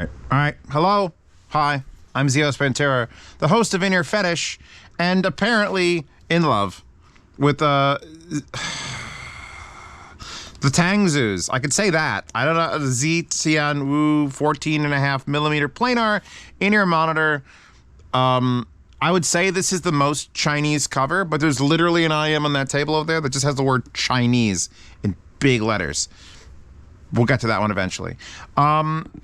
All right. Hello. Hi. I'm Zeos Pantera, the host of In Fetish, and apparently in love with the Tangzus. I could say that. I don't know. The Zetain 14.5mm planar in-ear monitor. I would say this is the most Chinese cover, but there's literally an IEM on that table over there that just has the word Chinese in big letters. We'll get to that one eventually.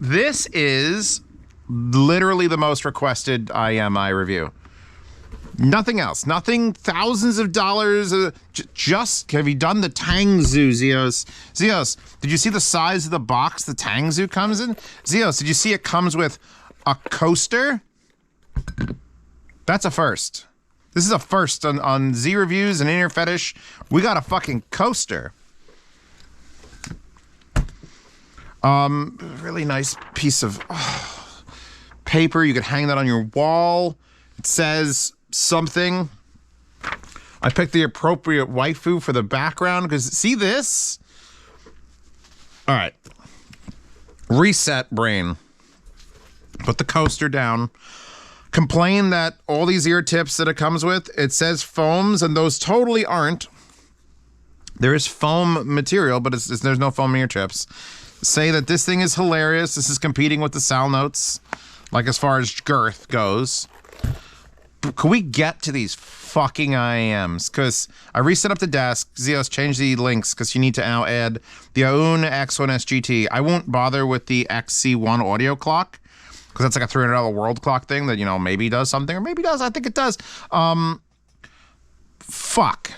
This is literally the most requested IEM I review. Nothing else. Nothing. Thousands of dollars. Just have you done the Tangzu, Zeos? Zeos, did you see the size of the box the Tangzu comes in? Zeos, did you see it comes with a coaster? That's a first. This is a first on Z Reviews and In Fetish. We got a fucking coaster. Really nice piece of paper. You could hang that on your wall. It says something. I picked the appropriate waifu for the background because see this? All right. Reset brain. Put the coaster down. Complain that all these ear tips that it comes with, it says foams, and those totally aren't. There is foam material, but there's no foam ear tips. Say that this thing is hilarious. This is competing with the Sound Notes, like as far as girth goes. Can we get to these fucking IEMs? Because I reset up the desk. Zeos, change the links because you need to now add the Aoun X1 SGT. I won't bother with the XC1 audio clock because that's like a $300 world clock thing that, you know, maybe does something or maybe does. I think it does. Fuck.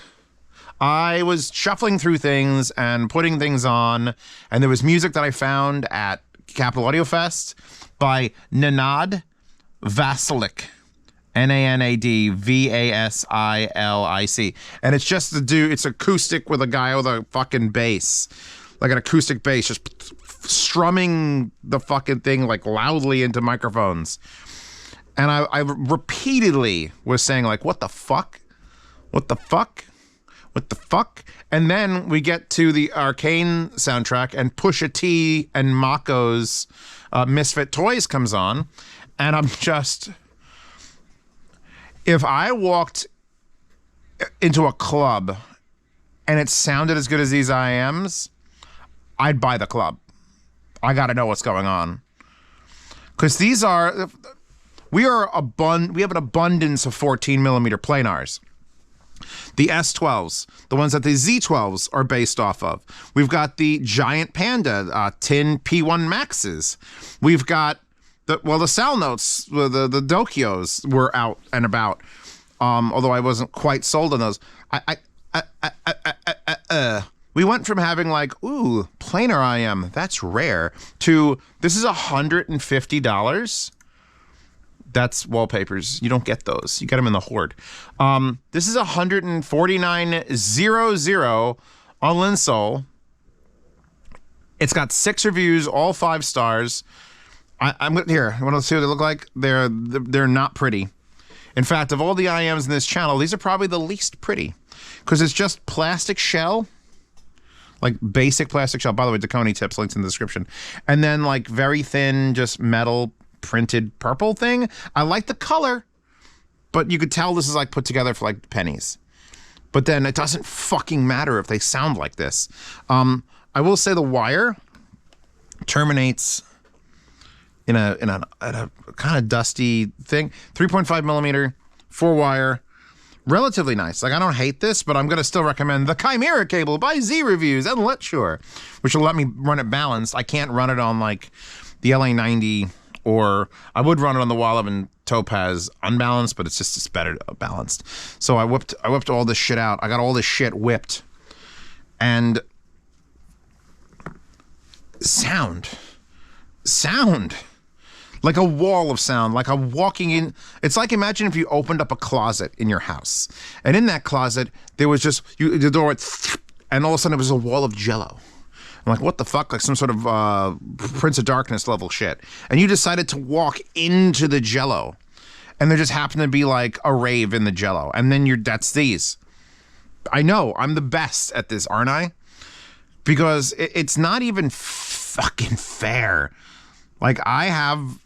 I was shuffling through things and putting things on, and there was music that I found at Capital Audio Fest by Nenad Vasilic. Nanadvasilic. And it's just the dude, it's acoustic with a guy with a fucking bass. Like an acoustic bass, just strumming the fucking thing like loudly into microphones. And I repeatedly was saying like, what the fuck? What the fuck? What the fuck? And then we get to the Arcane soundtrack and Pusha T and Mako's Misfit Toys comes on. And I'm just... If I walked into a club and it sounded as good as these IEMs, I'd buy the club. I got to know what's going on. Because these are... We have an abundance of 14mm planars. The S12s, the ones that the Z12s are based off of. We've got the Giant Panda Tin P1 Maxes. We've got the Sound Notes, the Dokios were out and about. Although I wasn't quite sold on those. We went from having like, ooh, planar IEM, that's rare, to this is $150. That's wallpapers. You don't get those. You get them in the Horde. This is $149.00 on Linsole. It's got 6 reviews, all 5 stars. I'm here. You want to see what they look like? They're not pretty. In fact, of all the IEMs in this channel, these are probably the least pretty because it's just plastic shell, like basic plastic shell. By the way, Dakoni tips links in the description, and then like very thin, just metal printed purple thing. I like the color, but you could tell this is like put together for like pennies. But then it doesn't fucking matter if they sound like this. I will say the wire terminates in a kind of dusty thing. 3.5mm, 4-wire, relatively nice. Like I don't hate this, but I'm gonna still recommend the Chimera cable by Z Reviews and Let Sure, which will let me run it balanced. I can't run it on like the LA90, or I would run it on the Wallov and Topaz unbalanced, but it's better balanced. So I whipped all this shit out. I got all this shit whipped, and sound. Like a wall of sound, like I'm walking in. It's like, imagine if you opened up a closet in your house, and in that closet, there was just, the door went, and all of a sudden it was a wall of jello. I'm like, what the fuck? Like some sort of Prince of Darkness level shit. And you decided to walk into the jello, and there just happened to be like a rave in the jello. And then that's these. I know, I'm the best at this, aren't I? Because it's not even fucking fair Like I have,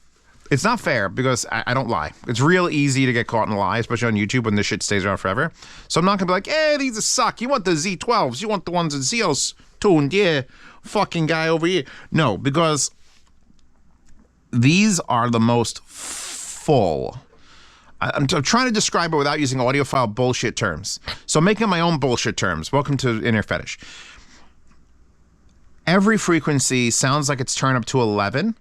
it's not fair because I don't lie. It's real easy to get caught in a lie, especially on YouTube when this shit stays around forever. So I'm not gonna be like, hey, these suck. You want the Z12s? You want the ones that Zeos tuned? Yeah, fucking guy over here. No, because these are the most full. I'm trying to describe it without using audiophile bullshit terms. So I'm making my own bullshit terms. Welcome to Inner Fetish. Every frequency sounds like it's turned up to 11.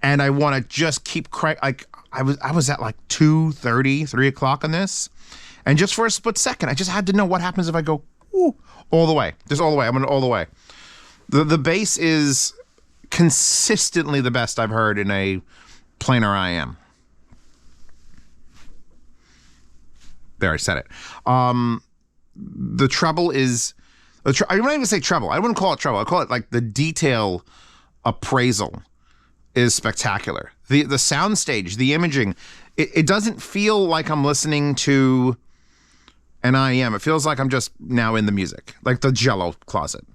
And I want to just keep like I was at like 2:30, 3 o'clock on this. And just for a split second, I just had to know what happens if I go ooh, all the way. Just all the way. I'm going all the way. The bass is consistently the best I've heard in a planar IEM. There, I said it. The treble is... I wouldn't even say treble. I wouldn't call it treble. I call it like the detail appraisal is spectacular. The soundstage, the imaging, it doesn't feel like I'm listening to an IEM. It feels like I'm just now in the music. Like the Jello closet.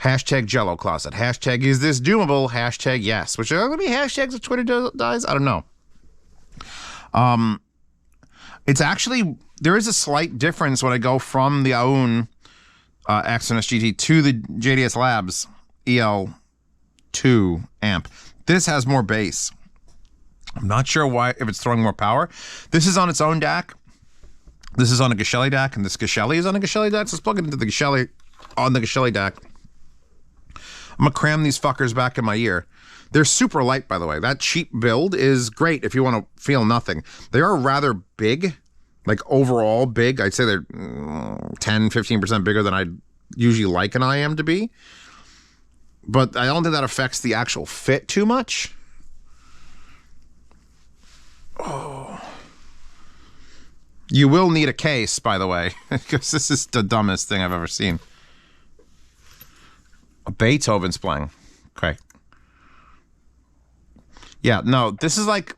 Hashtag Jello closet. Hashtag is this doable? Hashtag yes. Which are going to be hashtags if Twitter dies? I don't know. It's actually, there is a slight difference when I go from the Aoun Exynos GT to the JDS Labs EL2 amp. This has more bass. I'm not sure why, if it's throwing more power. This is on its own DAC. This is on a Geshelli DAC, and this Geshelli is on a Geshelli DAC. So let's plug it into the Geshelli, on the Geshelli DAC. I'm gonna cram these fuckers back in my ear. They're super light, by the way. That cheap build is great if you want to feel nothing. They are rather big, like overall big. I'd say they're 10, 15% bigger than I'd usually like an IEM to be. But I don't think that affects the actual fit too much. Oh. You will need a case, by the way, because this is the dumbest thing I've ever seen. A Beethoven's playing. Okay. Yeah, no, this is like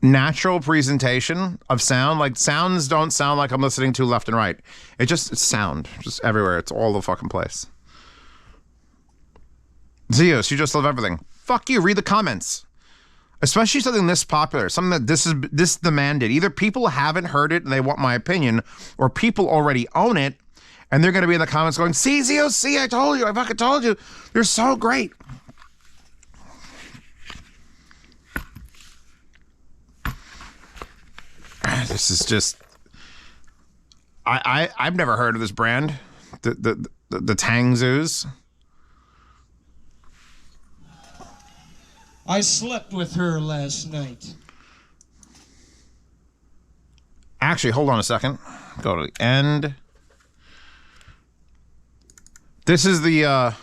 natural presentation of sound. Like sounds don't sound like I'm listening to left and right. It's sound, just everywhere. It's all the fucking place. Zeus, you just love everything. Fuck you, read the comments. Especially something this popular, something that this demanded. Either people haven't heard it and they want my opinion, or people already own it and they're going to be in the comments going, see, Zeus, see, I told you, I fucking told you. You're so great. This is just, I've never heard of this brand, the Tangzus. I slept with her last night. Actually, hold on a second. Go to the end. This is the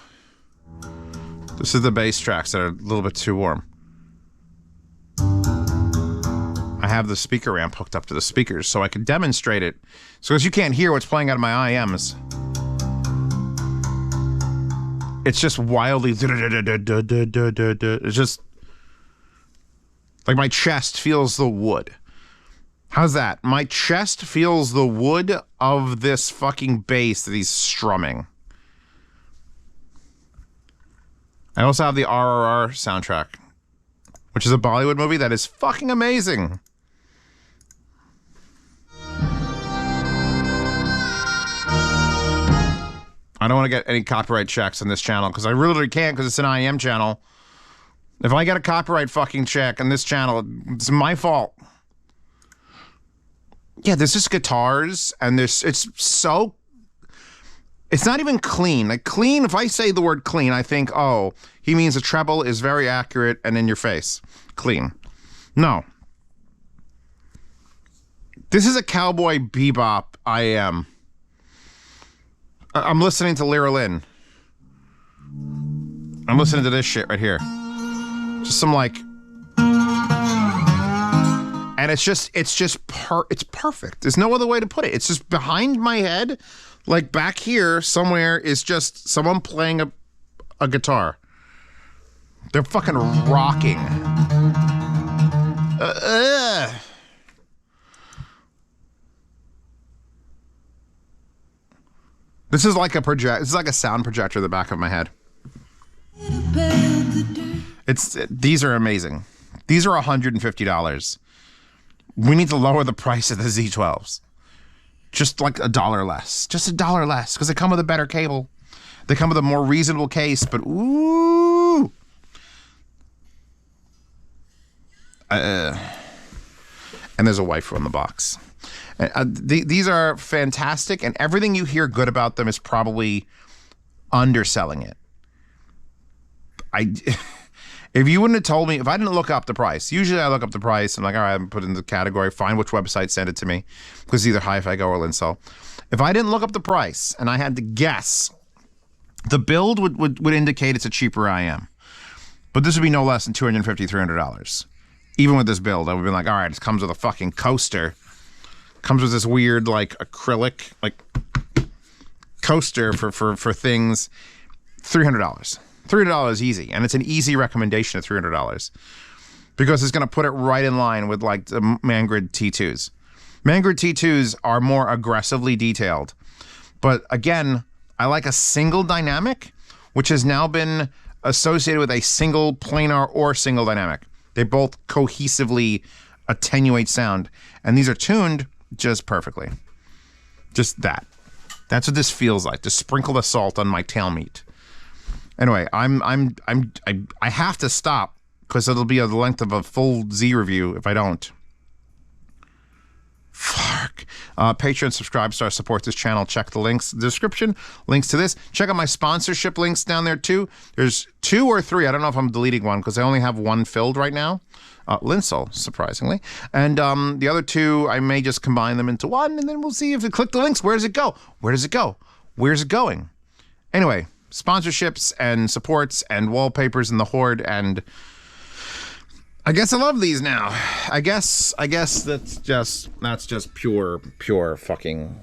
bass tracks that are a little bit too warm. I have the speaker amp hooked up to the speakers so I can demonstrate it. So as you can't hear what's playing out of my IEMs. It's just wildly... It's just... like my chest feels the wood. How's that? My chest feels the wood of this fucking bass that he's strumming. I also have the RRR soundtrack, which is a Bollywood movie that is fucking amazing. I don't want to get any copyright checks on this channel because I really can't because it's an IEM channel. If I get a copyright fucking check on this channel, it's my fault. Yeah, there's just guitars and it's not even clean. Like clean, if I say the word clean, I think, oh, he means the treble is very accurate and in your face. Clean. No. This is a cowboy bebop IEM. I'm listening to Lyra Lynn. I'm listening to this shit right here. Just some like, and it's perfect. There's no other way to put it. It's just behind my head, like back here somewhere is just someone playing a guitar. They're fucking rocking. This is like a sound projector in the back of my head. These are amazing. These are $150. We need to lower the price of the Z12s. Just like $1 less. Just $1 less, because they come with a better cable. They come with a more reasonable case, but ooh. And there's a waifu on the box. These are fantastic, and everything you hear good about them is probably underselling it. If you wouldn't have told me, if I didn't look up the price, usually I look up the price, I'm like, all right, I'm put it in the category, find which website sent it to me, because it's either HiFiGo or Linsol. If I didn't look up the price and I had to guess, the build would indicate it's a cheaper IEM. But this would be no less than $250, $300. Even with this build, I would be like, all right, it comes with a fucking coaster. Comes with this weird, like, acrylic, like, coaster for things. $300. $300 easy. And it's an easy recommendation of $300. Because it's going to put it right in line with, like, the Mangrid T2s. Mangrid T2s are more aggressively detailed. But, again, I like a single dynamic, which has now been associated with a single planar or single dynamic. They both cohesively attenuate sound. And these are tuned just perfectly. Just that. That's what this feels like. To sprinkle the salt on my tail meat. Anyway, I have to stop because it'll be the length of a full Z review if I don't. Fuck. Patreon, subscribe, star, support this channel. Check the links in the description. Links to this. Check out my sponsorship links down there too. There's 2 or 3. I don't know if I'm deleting one because I only have 1 filled right now. Linsol, surprisingly. And the other 2, I may just combine them into 1, and then we'll see if you click the links. Where does it go? Where does it go? Where's it going? Anyway, sponsorships and supports and wallpapers in the Horde, and I guess I love these now. I guess that's just pure fucking